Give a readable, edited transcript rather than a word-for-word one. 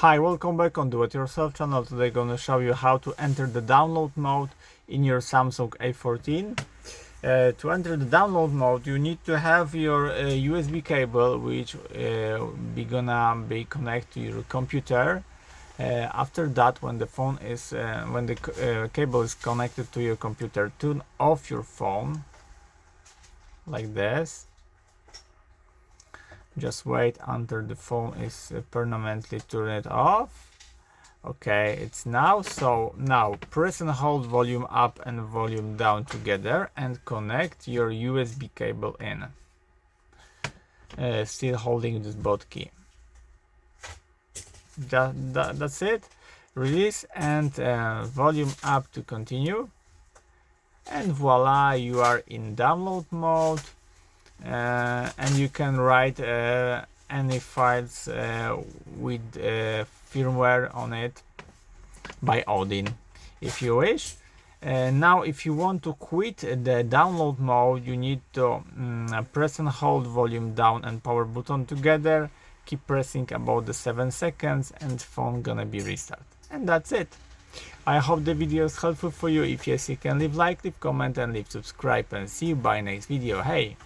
Hi, welcome back on Do It Yourself channel. Today I'm gonna show you how to enter the download mode in your Samsung A14. To enter the download mode, you need to have your USB cable, which gonna be connected to your computer. After that, when the phone is when the cable is connected to your computer, turn off your phone like this. Just wait until the phone is permanently turned off. Okay, it's now. So now press and hold volume up and volume down together and connect your USB cable in. Still holding this both key. That's it. Release and volume up to continue. And voila, you are in download mode. And you can write any files with firmware on it by Odin if you wish. Now if you want to quit the download mode, you need to press and hold volume down and power button together. Keep pressing about the 7 seconds and phone gonna be restart. And that's it. I hope the video is helpful for you. If yes, you can leave like, leave comment and leave subscribe, and see you by next video. Hey!